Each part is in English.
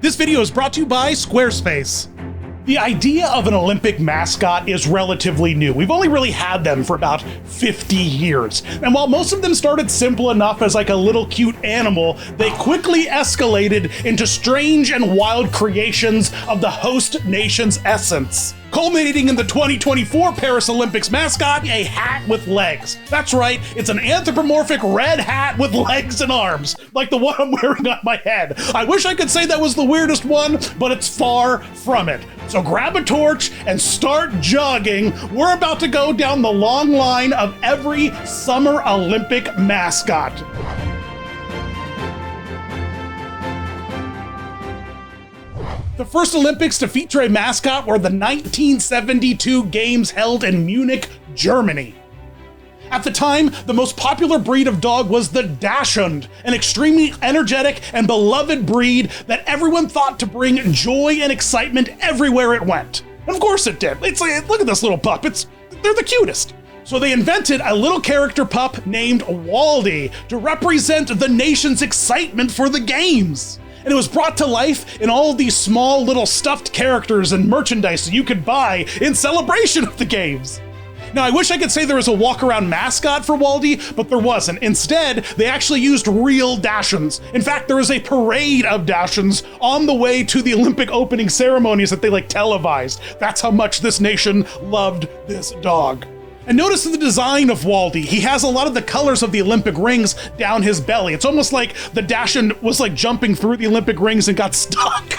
This video is brought to you by Squarespace. The idea of an Olympic mascot is relatively new. We've only really had them for about 50 years. And while most of them started simple enough as like a little cute animal, they quickly escalated into strange and wild creations of the host nation's essence, culminating in the 2024 Paris Olympics mascot, a hat with legs. That's right, it's an anthropomorphic red hat with legs and arms, like the one I'm wearing on my head. I wish I could say that was the weirdest one, but it's far from it. So grab a torch and start jogging. We're about to go down the long line of every Summer Olympic mascot. The first Olympics to feature a mascot were the 1972 Games held in Munich, Germany. At the time, the most popular breed of dog was the Dachshund, an extremely energetic and beloved breed that everyone thought to bring joy and excitement everywhere it went. And of course it did. It's like, look at this little pup. They're the cutest. So they invented a little character pup named Waldi to represent the nation's excitement for the games. And it was brought to life in all of these small little stuffed characters and merchandise that you could buy in celebration of the games. Now, I wish I could say there was a walk-around mascot for Waldi, but there wasn't. Instead, they actually used real Dachshunds. In fact, there is a parade of Dachshunds on the way to the Olympic opening ceremonies that they televised. That's how much this nation loved this dog. And notice the design of Waldi. He has a lot of the colors of the Olympic rings down his belly. It's almost like the Dachshund was jumping through the Olympic rings and got stuck.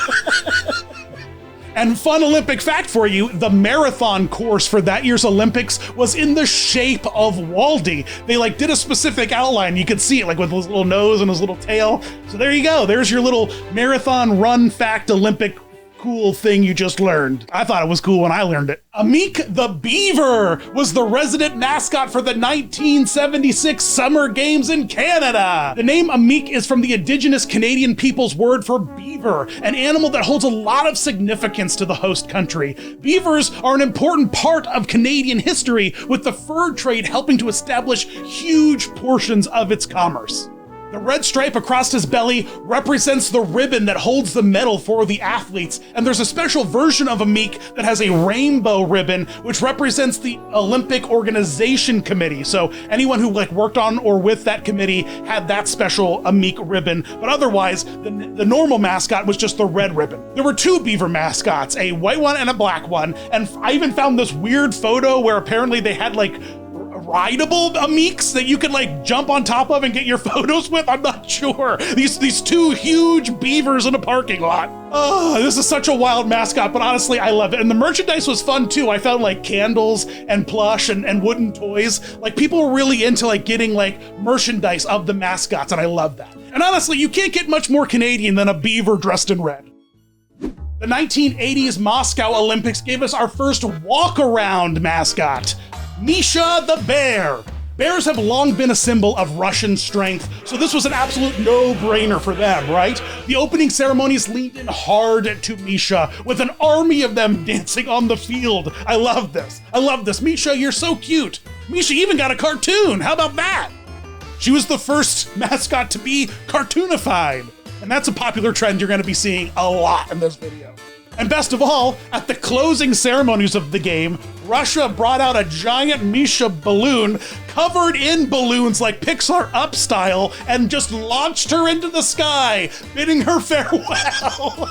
And fun Olympic fact for you, the marathon course for that year's Olympics was in the shape of Waldi. They did a specific outline. You could see it with his little nose and his little tail. So there you go. There's your little marathon run fact Olympic cool thing you just learned. I thought it was cool when I learned it. Amik the beaver was the resident mascot for the 1976 Summer Games in Canada. The name Amik is from the Indigenous Canadian people's word for beaver, an animal that holds a lot of significance to the host country. Beavers are an important part of Canadian history, with the fur trade helping to establish huge portions of its commerce. The red stripe across his belly represents the ribbon that holds the medal for the athletes, and there's a special version of Amik that has a rainbow ribbon, which represents the Olympic Organization Committee. So anyone who worked on or with that committee had that special Amik ribbon, but otherwise, the normal mascot was just the red ribbon. There were two beaver mascots, a white one and a black one, and I even found this weird photo where apparently they had rideable Amiks that you could jump on top of and get your photos with. I'm not sure. These two huge beavers in a parking lot. Oh, this is such a wild mascot, but honestly, I love it. And the merchandise was fun too. I found candles and plush and wooden toys. People were really into getting merchandise of the mascots, and I love that. And honestly, you can't get much more Canadian than a beaver dressed in red. The 1980s Moscow Olympics gave us our first walk-around mascot, Misha the bear. Bears have long been a symbol of Russian strength, so this was an absolute no-brainer for them, right? The opening ceremonies leaned in hard to Misha, with an army of them dancing on the field. I love this. Misha, you're so cute. Misha even got a cartoon. How about that? She was the first mascot to be cartoonified, and that's a popular trend you're going to be seeing a lot in this video. And best of all, at the closing ceremonies of the game, Russia brought out a giant Misha balloon covered in balloons like Pixar Up style and just launched her into the sky, bidding her farewell.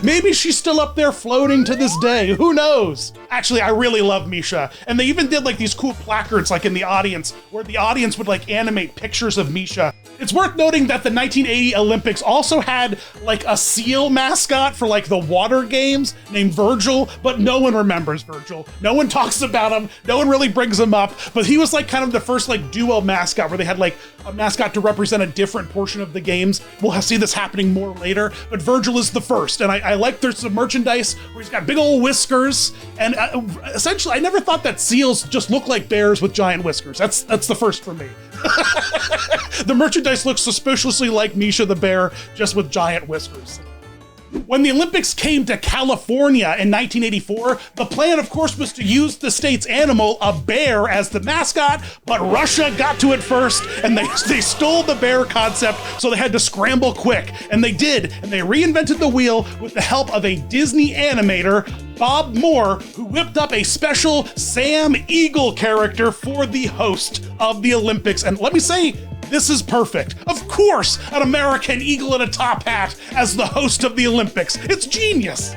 Maybe she's still up there floating to this day. Who knows? Actually, I really love Misha. And they even did these cool placards in the audience where the audience would animate pictures of Misha. It's worth noting that the 1980 Olympics also had a seal mascot for the water games named Virgil, but no one remembers Virgil. No one talks about him. No one really brings him up, but he was kind of the first duo mascot where they had a mascot to represent a different portion of the games. We'll see this happening more later, but Virgil is the first. And I like there's some merchandise where he's got big old whiskers. And essentially, I never thought that seals just look like bears with giant whiskers. That's the first for me. The merchandise looks suspiciously like Misha the bear, just with giant whiskers. When the Olympics came to California in 1984, the plan, of course, was to use the state's animal, a bear, as the mascot, but Russia got to it first, and they stole the bear concept, so they had to scramble quick. And they did, and they reinvented the wheel with the help of a Disney animator, Bob Moore, who whipped up a special Sam Eagle character for the host of the Olympics. And let me say, this is perfect. Of course, an American eagle in a top hat as the host of the Olympics. It's genius.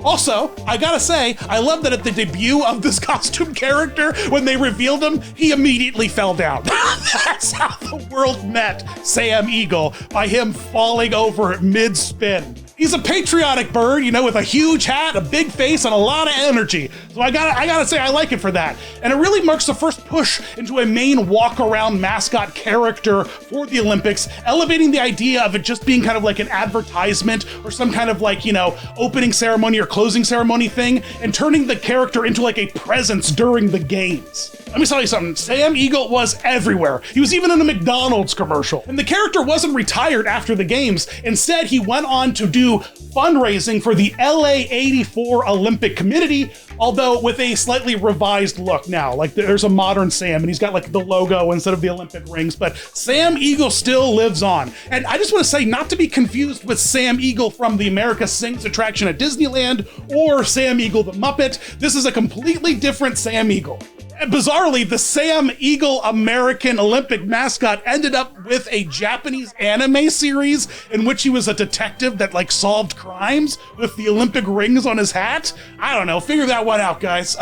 Also, I gotta say, I love that at the debut of this costume character, when they revealed him, he immediately fell down. That's how the world met Sam Eagle, by him falling over mid-spin. He's a patriotic bird, you know, with a huge hat, a big face, and a lot of energy. So I gotta say, I like it for that. And it really marks the first push into a main walk-around mascot character for the Olympics, elevating the idea of it just being kind of like an advertisement or some kind of like, you know, opening ceremony or closing ceremony thing, and turning the character into like a presence during the games. Let me tell you something, Sam Eagle was everywhere. He was even in a McDonald's commercial. And the character wasn't retired after the games. Instead, he went on to do fundraising for the LA 84 Olympic Committee, although with a slightly revised look now. Like there's a modern Sam, and he's got like the logo instead of the Olympic rings, but Sam Eagle still lives on. And I just want to say, not to be confused with Sam Eagle from the America Sings attraction at Disneyland or Sam Eagle the Muppet. This is a completely different Sam Eagle. Bizarrely, the Sam Eagle American Olympic mascot ended up with a Japanese anime series in which he was a detective that like solved crimes with the Olympic rings on his hat. I don't know, figure that one out, guys.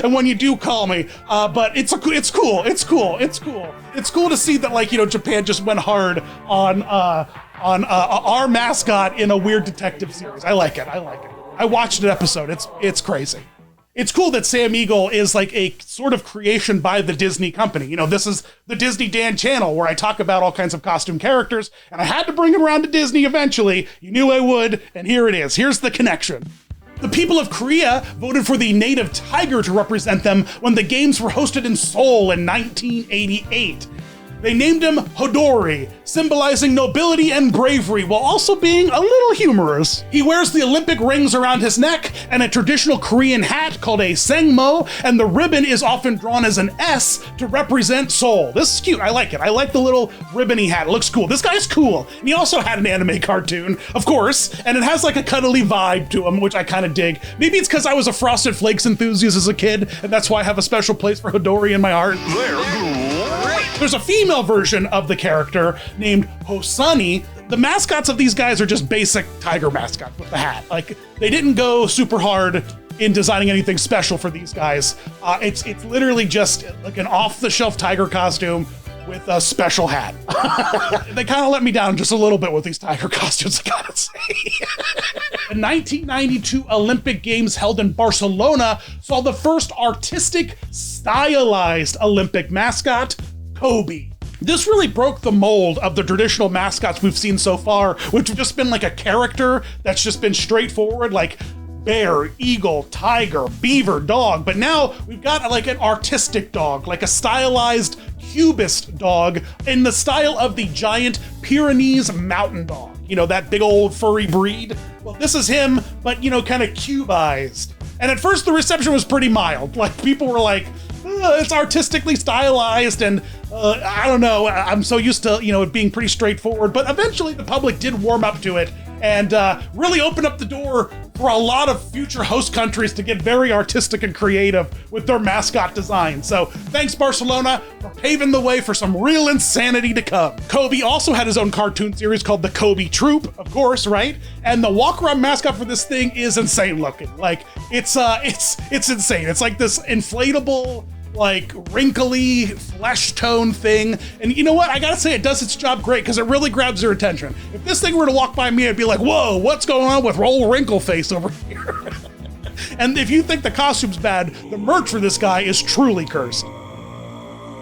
And when you do, call me. But it's cool. It's cool to see that, like, you know, Japan just went hard on our mascot in a weird detective series. I like it. I watched an episode. It's crazy. It's cool that Sam Eagle is like a sort of creation by the Disney company. You know, this is the Disney Dan channel where I talk about all kinds of costume characters, and I had to bring him around to Disney eventually. You knew I would, and here it is. Here's the connection. The people of Korea voted for the native tiger to represent them when the games were hosted in Seoul in 1988. They named him Hodori, symbolizing nobility and bravery while also being a little humorous. He wears the Olympic rings around his neck and a traditional Korean hat called a sengmo, and the ribbon is often drawn as an S to represent Seoul. This is cute, I like it. I like the little ribbony hat, it looks cool. This guy's cool. And he also had an anime cartoon, of course, and it has like a cuddly vibe to him, which I kind of dig. Maybe it's because I was a Frosted Flakes enthusiast as a kid, and that's why I have a special place for Hodori in my heart. There's a female version of the character named Hosani. The mascots of these guys are just basic tiger mascots with the hat. Like, they didn't go super hard in designing anything special for these guys. It's literally just like an off-the-shelf tiger costume with a special hat. They kind of let me down just a little bit with these tiger costumes, I gotta say. The 1992 Olympic Games held in Barcelona saw the first artistic, stylized Olympic mascot, Cobi. This really broke the mold of the traditional mascots we've seen so far, which have just been like a character that's just been straightforward, like bear, eagle, tiger, beaver, dog. But now we've got like an artistic dog, like a stylized cubist dog in the style of the giant Pyrenees mountain dog. You know, that big old furry breed? Well, this is him, but, you know, kind of cubized. And at first the reception was pretty mild. Like, people were like, it's artistically stylized, and I don't know, I'm so used to, you know, it being pretty straightforward. But eventually the public did warm up to it and really opened up the door for a lot of future host countries to get very artistic and creative with their mascot design. So thanks, Barcelona, for paving the way for some real insanity to come. Cobi also had his own cartoon series called the Cobi Troop, of course, right? And the walk-around mascot for this thing is insane looking. Like, it's insane. It's like this inflatable, like, wrinkly flesh tone thing. And you know what? I gotta say, it does its job great because it really grabs your attention. If this thing were to walk by me, I'd be like, whoa, what's going on with old wrinkle face over here? And if you think the costume's bad, the merch for this guy is truly cursed.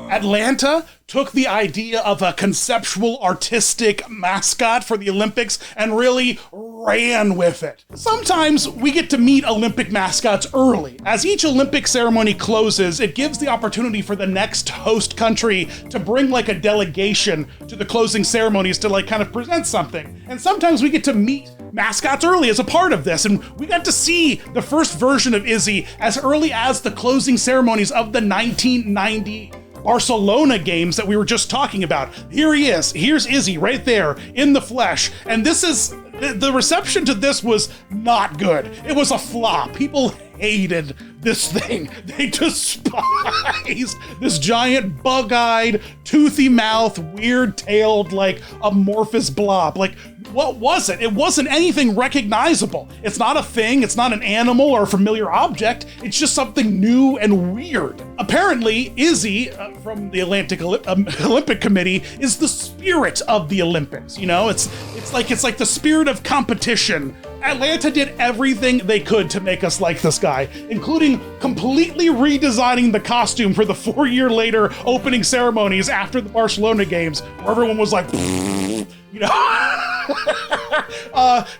Atlanta took the idea of a conceptual artistic mascot for the Olympics and really ran with it. Sometimes we get to meet Olympic mascots early. As each Olympic ceremony closes, it gives the opportunity for the next host country to bring like a delegation to the closing ceremonies to like kind of present something. And sometimes we get to meet mascots early as a part of this, and we got to see the first version of Izzy as early as the closing ceremonies of the 1990 Barcelona games that we were just talking about. Here he is. Here's Izzy right there in the flesh. And this is, the reception to this was not good. It was a flop. People hated this thing. They despised this giant bug-eyed, toothy mouth, weird-tailed, like amorphous blob. Like, what was it? It wasn't anything recognizable. It's not a thing. It's not an animal or a familiar object. It's just something new and weird. Apparently, Izzy from the Olympic Committee is the spirit of the Olympics. You know, it's like the spirit of competition. Atlanta did everything they could to make us like this guy, including completely redesigning the costume for the 4 year later opening ceremonies after the Barcelona games, where everyone was like, you know.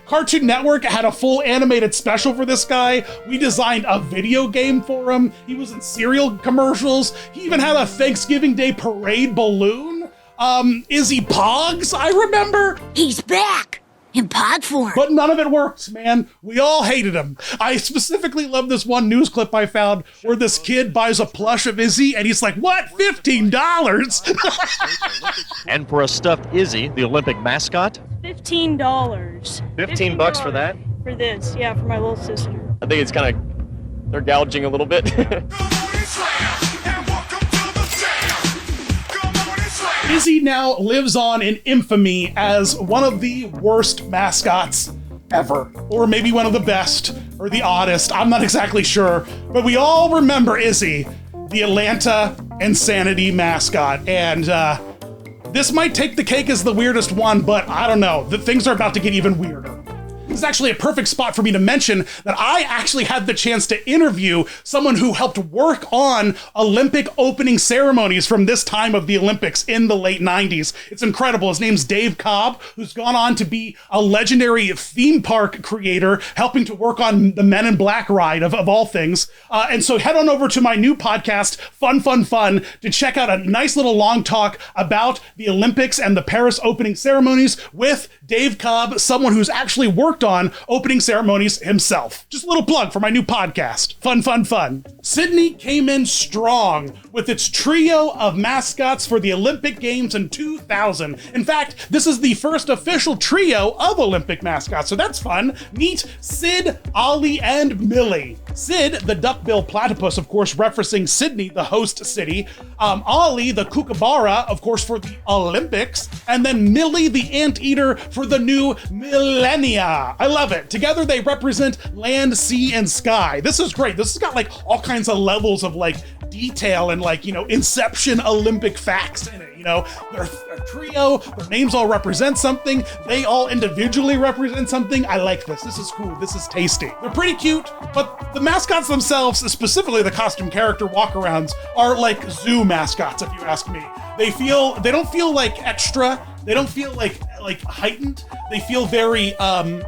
Cartoon Network had a full animated special for this guy. We designed a video game for him. He was in cereal commercials. He even had a Thanksgiving Day parade balloon. Izzy Pogs, I remember. He's back! In pod form. But none of it worked, man. We all hated him. I specifically love this one news clip I found where this kid buys a plush of Izzy and he's like, what, $15? And for a stuffed Izzy, the Olympic mascot? $15. $15 for that? For this, yeah, for my little sister. I think it's kind of, they're gouging a little bit. Izzy now lives on in infamy as one of the worst mascots ever. Or maybe one of the best, or the oddest, I'm not exactly sure. But we all remember Izzy, the Atlanta Insanity mascot. And this might take the cake as the weirdest one, but I don't know. The things are about to get even weirder. This is actually a perfect spot for me to mention that I actually had the chance to interview someone who helped work on Olympic opening ceremonies from this time of the Olympics in the late 90s. It's incredible. His name's Dave Cobb, who's gone on to be a legendary theme park creator, helping to work on the Men in Black ride of all things. And so head on over to my new podcast, Fun, to check out a nice little long talk about the Olympics and the Paris opening ceremonies with Dave Cobb, someone who's actually worked on opening ceremonies himself. Just a little plug for my new podcast. Fun. Sydney came in strong with its trio of mascots for the Olympic Games in 2000. In fact, this is the first official trio of Olympic mascots, so that's fun. Meet Sid, Ollie, and Millie. Sid, the duckbill platypus, of course, referencing Sydney, the host city. Ollie, the kookaburra, of course, for the Olympics. And then Millie, the anteater, for the new millennia. I love it. Together, they represent land, sea, and sky. This is great. This has got like all kinds of levels of like detail and like, you know, Inception Olympic facts in it. You know, they're a trio, their names all represent something, they all individually represent something. I like this. This is cool. This is tasty. They're pretty cute, but the mascots themselves, specifically the costume character walkarounds, are like zoo mascots, if you ask me. They don't feel like extra. They don't feel like heightened. They feel very,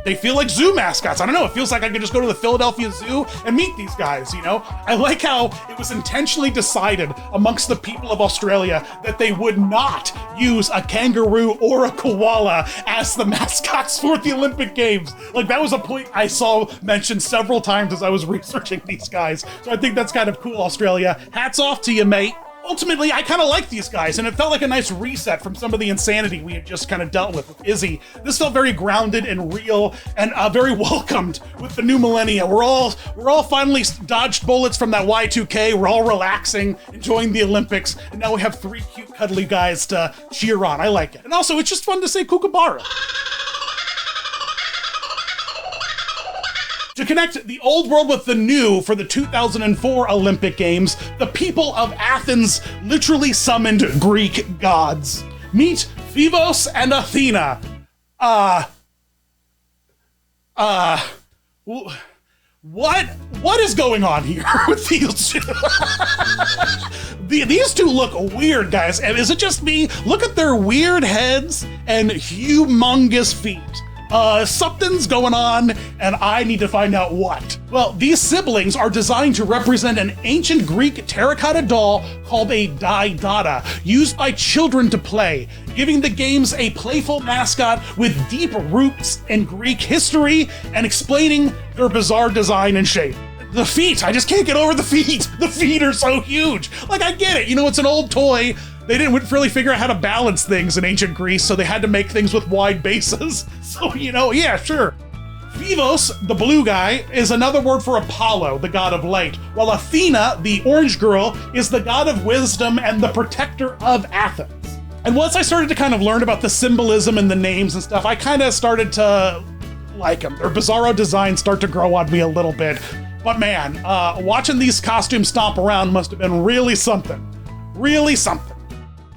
they feel like zoo mascots. I don't know. It feels like I could just go to the Philadelphia Zoo and meet these guys, you know? I like how it was intentionally decided amongst the people of Australia that they would not use a kangaroo or a koala as the mascots for the Olympic Games. Like, that was a point I saw mentioned several times as I was researching these guys. So I think that's kind of cool, Australia. Hats off to you, mate. Ultimately, I kind of like these guys, and it felt like a nice reset from some of the insanity we had just kind of dealt with Izzy. This felt very grounded and real, and very welcomed with the new millennia. We're all finally dodged bullets from that Y2K. We're all relaxing, enjoying the Olympics, and now we have three cute, cuddly guys to cheer on. I like it. And also, it's just fun to say kookaburra. To connect the old world with the new for the 2004 Olympic Games, the people of Athens literally summoned Greek gods. Meet Phevos and Athena. What is going on here with these two? These two look weird, guys. And is it just me? Look at their weird heads and humongous feet. Something's going on, and I need to find out what. Well, these siblings are designed to represent an ancient Greek terracotta doll called a Didata, used by children to play, giving the games a playful mascot with deep roots in Greek history and explaining their bizarre design and shape. The feet, I just can't get over the feet. The feet are so huge. Like, I get it, it's an old toy. They didn't really figure out how to balance things in ancient Greece, so they had to make things with wide bases. So, yeah, sure. Phevos, the blue guy, is another word for Apollo, the god of light, while Athena, the orange girl, is the god of wisdom and the protector of Athens. And once I started to kind of learn about the symbolism and the names and stuff, I kind of started to like them. Their bizarro designs start to grow on me a little bit. But man, watching these costumes stomp around must have been really something. Really something.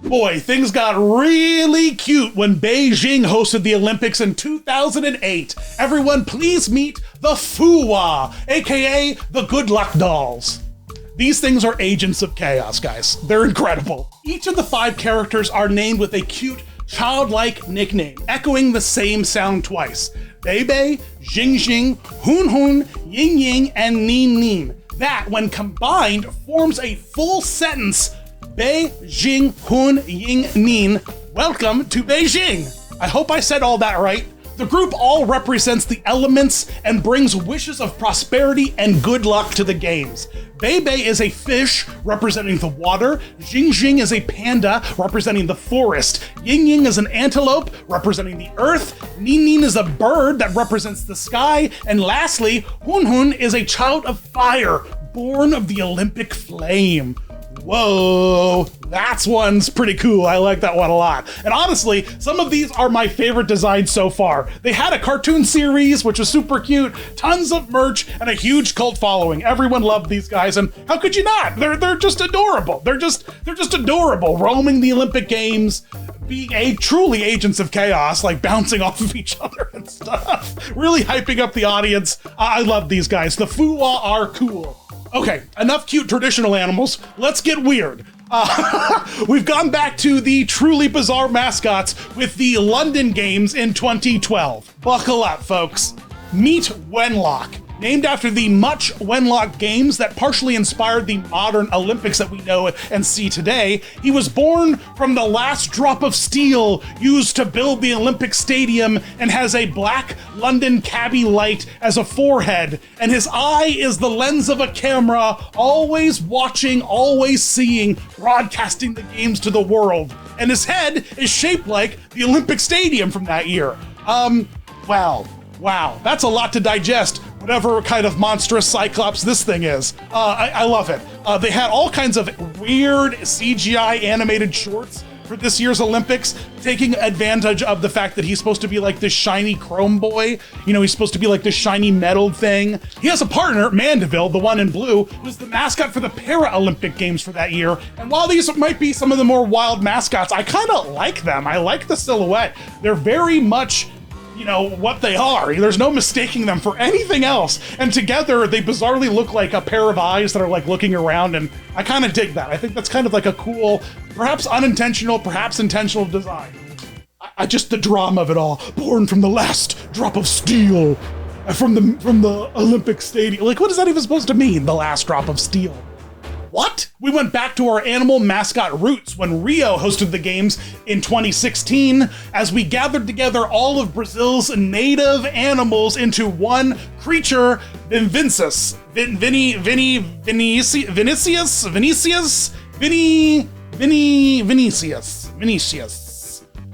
Boy, things got really cute when Beijing hosted the Olympics in 2008. Everyone, please meet the FUWA, aka the Good Luck Dolls. These things are agents of chaos, guys. They're incredible. Each of the 5 characters are named with a cute, childlike nickname, echoing the same sound twice. Bebe, Jing Jing, Hun Hun, Ying Ying, and Nin Nin. That, when combined, forms a full sentence. Beijing Hun Ying Nin. Welcome to Beijing. I hope I said all that right. The group all represents the elements and brings wishes of prosperity and good luck to the games. Bebe is a fish representing the water, Jing Jing is a panda representing the forest, Ying Ying is an antelope representing the earth, Nin Nin is a bird that represents the sky, and lastly, Hun Hun is a child of fire, born of the Olympic flame. Whoa, that one's pretty cool. I like that one a lot. And honestly, some of these are my favorite designs so far. They had a cartoon series, which was super cute, tons of merch, and a huge cult following. Everyone loved these guys, and how could you not? They're just adorable. They're just adorable, roaming the Olympic Games, being truly agents of chaos, like bouncing off of each other and stuff. Really hyping up the audience. I love these guys. The FUWA are cool. Okay, enough cute traditional animals. Let's get weird. We've gone back to the truly bizarre mascots with the London Games in 2012. Buckle up, folks. Meet Wenlock. Named after the much Wenlock Games that partially inspired the modern Olympics that we know and see today, he was born from the last drop of steel used to build the Olympic Stadium and has a black London cabbie light as a forehead, and his eye is the lens of a camera, always watching, always seeing, broadcasting the games to the world. And his head is shaped like the Olympic Stadium from that year. Wow, that's a lot to digest, whatever kind of monstrous cyclops this thing is. I love it. They had all kinds of weird CGI animated shorts for this year's Olympics, taking advantage of the fact that he's supposed to be like this shiny chrome boy. He's supposed to be like this shiny metal thing. He has a partner, Mandeville, the one in blue, who's the mascot for the Paralympic Games for that year. And while these might be some of the more wild mascots, I kind of like them. I like the silhouette. They're very much what they are. There's no mistaking them for anything else. And together, they bizarrely look like a pair of eyes that are like looking around, and I kind of dig that. I think that's kind of like a cool, perhaps unintentional, perhaps intentional design. I just, the drama of it all. Born from the last drop of steel. From the Olympic Stadium. Like, what is that even supposed to mean, the last drop of steel? What? We went back to our animal mascot roots when Rio hosted the games in 2016 as we gathered together all of Brazil's native animals into one creature, Vinicius.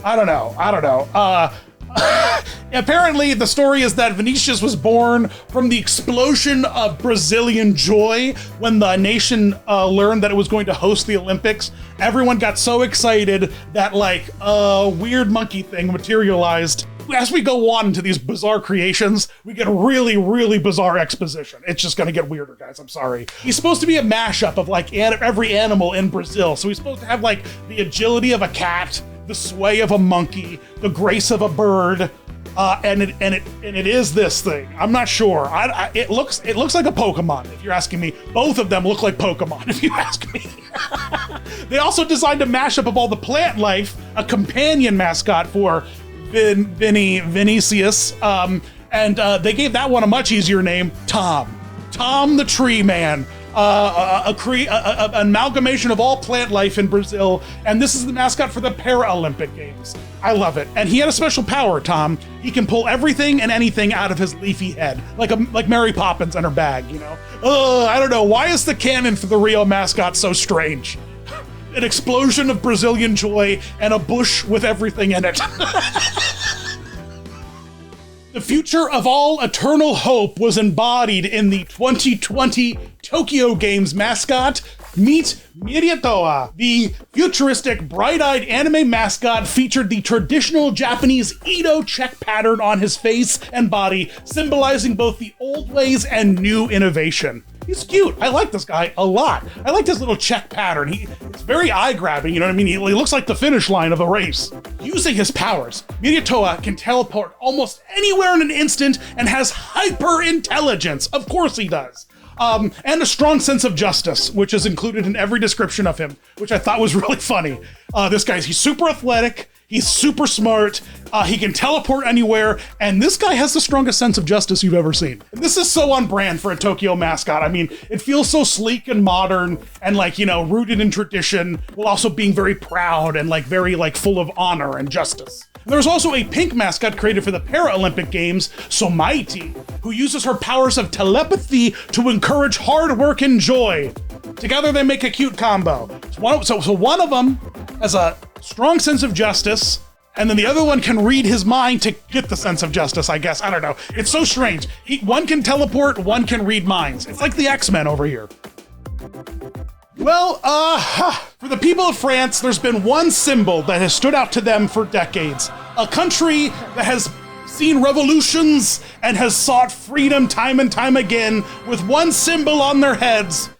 I don't know. Apparently, the story is that Vinicius was born from the explosion of Brazilian joy when the nation learned that it was going to host the Olympics. Everyone got so excited that a weird monkey thing materialized. As we go on into these bizarre creations, we get really, really bizarre exposition. It's just gonna get weirder, guys, I'm sorry. He's supposed to be a mashup of every animal in Brazil. So he's supposed to have the agility of a cat, the sway of a monkey, the grace of a bird, and it is this thing. I'm not sure. It looks like a Pokemon, if you're asking me. Both of them look like Pokemon, if you ask me. They also designed a mashup of all the plant life, a companion mascot for Vinicius, and they gave that one a much easier name, Tom. Tom the Tree Man. An amalgamation of all plant life in Brazil, and this is the mascot for the Paralympic Games. I love it. And he had a special power, Tom. He can pull everything and anything out of his leafy head, like Mary Poppins and her bag, you know? I don't know. Why is the canon for the Rio mascot so strange? An explosion of Brazilian joy and a bush with everything in it. The future of all eternal hope was embodied in the 2020 Tokyo Games mascot. Meet Miraitowa. The futuristic, bright-eyed anime mascot featured the traditional Japanese Edo check pattern on his face and body, symbolizing both the old ways and new innovation. He's cute. I like this guy a lot. I like his little check pattern. It's very eye-grabbing, you know what I mean? He looks like the finish line of a race. Using his powers, Miraitowa can teleport almost anywhere in an instant and has hyper-intelligence. Of course he does. And a strong sense of justice, which is included in every description of him, which I thought was really funny. He's super athletic, he's super smart, he can teleport anywhere, and this guy has the strongest sense of justice you've ever seen. And this is so on brand for a Tokyo mascot. I mean, it feels so sleek and modern and rooted in tradition, while also being very proud and very full of honor and justice. There's also a pink mascot created for the Paralympic Games, Somaiti, who uses her powers of telepathy to encourage hard work and joy. Together they make a cute combo. So one of them has a strong sense of justice, and then the other one can read his mind to get the sense of justice, I guess. I don't know. It's so strange. One can teleport, one can read minds. It's like the X-Men over here. Well, for the people of France, there's been one symbol that has stood out to them for decades. A country that has seen revolutions and has sought freedom time and time again with one symbol on their heads.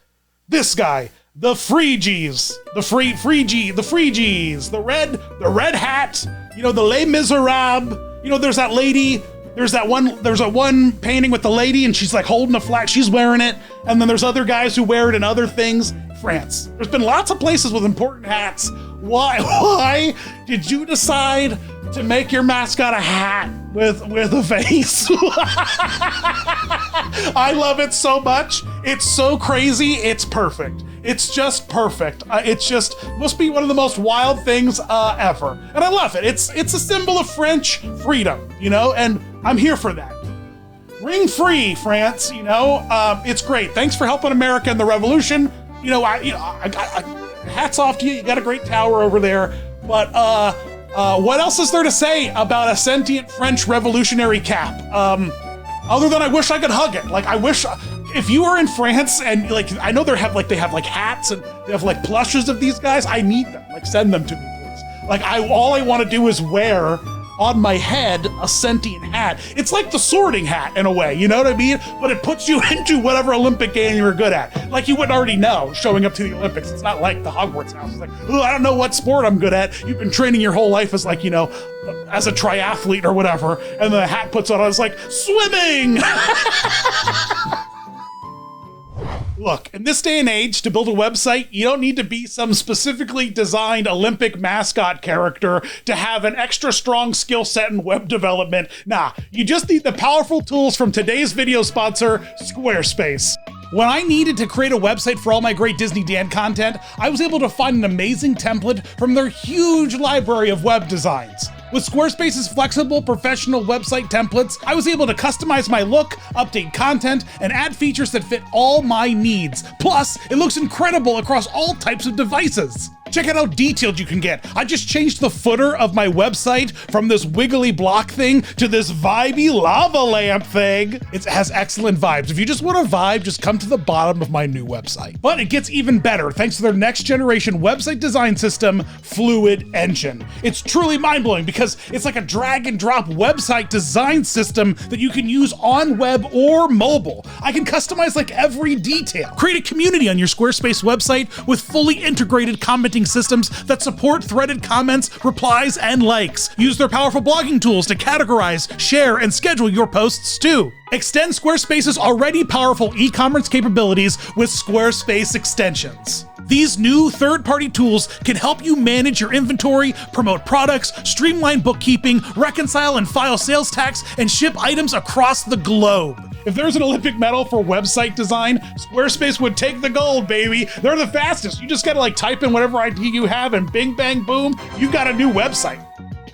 This guy, the Phryges, the Phryges, the red hat, the Les Miserables. There's that lady. There's a one painting with the lady and she's holding a flag, she's wearing it. And then there's other guys who wear it and other things. France. There's been lots of places with important hats. Why did you decide to make your mascot a hat with a face? I love it so much. It's so crazy. It's perfect. It's just perfect. It's just must be one of the most wild things ever. And I love it. It's a symbol of French freedom, and I'm here for that. Ring free, France, it's great. Thanks for helping America in the revolution. Hats off to you. You got a great tower over there. But what else is there to say about a sentient French revolutionary cap? Other than I wish I could hug it. I wish if you were in France and I know they have hats and they have plushes of these guys. I need them. Send them to me, please. All I want to do is wear on my head a sentient hat. It's like the sorting hat in a way, you know what I mean? But it puts you into whatever Olympic game you're good at. You wouldn't already know showing up to the Olympics. It's not like the Hogwarts house. It's I don't know what sport I'm good at. You've been training your whole life as as a triathlete or whatever, and the hat puts on, it's swimming! Look, in this day and age, to build a website, you don't need to be some specifically designed Olympic mascot character to have an extra strong skill set in web development. Nah, you just need the powerful tools from today's video sponsor, Squarespace. When I needed to create a website for all my great Disney Dan content, I was able to find an amazing template from their huge library of web designs. With Squarespace's flexible, professional website templates, I was able to customize my look, update content, and add features that fit all my needs. Plus, it looks incredible across all types of devices. Check out how detailed you can get. I just changed the footer of my website from this wiggly block thing to this vibey lava lamp thing. It has excellent vibes. If you just want a vibe, just come to the bottom of my new website. But it gets even better thanks to their next generation website design system, Fluid Engine. It's truly mind-blowing because it's like a drag and drop website design system that you can use on web or mobile. I can customize every detail. Create a community on your Squarespace website with fully integrated commenting systems that support threaded comments, replies, and likes. Use their powerful blogging tools to categorize, share, and schedule your posts too. Extend Squarespace's already powerful e-commerce capabilities with Squarespace extensions. These new third-party tools can help you manage your inventory, promote products, streamline bookkeeping, reconcile and file sales tax, and ship items across the globe. If there's an Olympic medal for website design, Squarespace would take the gold, baby. They're the fastest. You just gotta like type in whatever ID you have and bing, bang, boom, you've got a new website.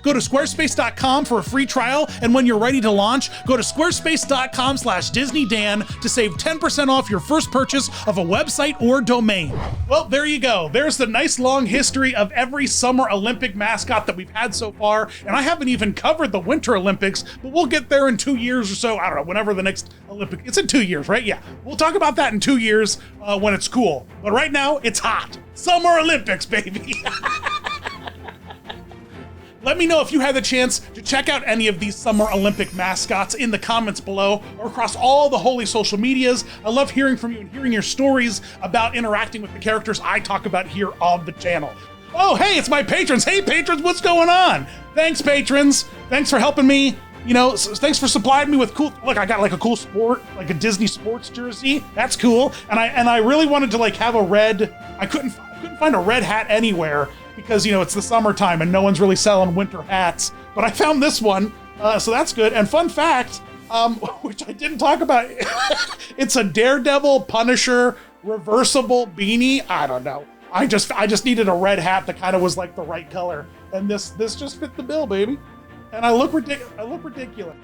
Go to squarespace.com for a free trial, and when you're ready to launch, go to squarespace.com/DisneyDan to save 10% off your first purchase of a website or domain. Well, there you go. There's the nice long history of every Summer Olympic mascot that we've had so far, and I haven't even covered the Winter Olympics, but we'll get there in 2 years or so. I don't know, whenever the next Olympic, it's in 2 years, right? Yeah, we'll talk about that in 2 years when it's cool. But right now, it's hot. Summer Olympics, baby. Let me know if you had the chance to check out any of these Summer Olympic mascots in the comments below or across all the holy social medias. I love hearing from you and hearing your stories about interacting with the characters I talk about here on the channel. Oh, hey, it's my patrons. Hey, patrons, what's going on? Thanks, patrons. Thanks for helping me. You know, thanks for supplying me with cool. Look, I got like a cool sport, like a Disney sports jersey. That's cool. And I really wanted to like have a red. I couldn't find a red hat anywhere, because, you know, it's the summertime and no one's really selling winter hats. But I found this one, so that's good. And fun fact, which I didn't talk about, it's a Daredevil Punisher reversible beanie. I don't know. I just needed a red hat that kind of was like the right color, and this just fit the bill, baby. And I look ridiculous.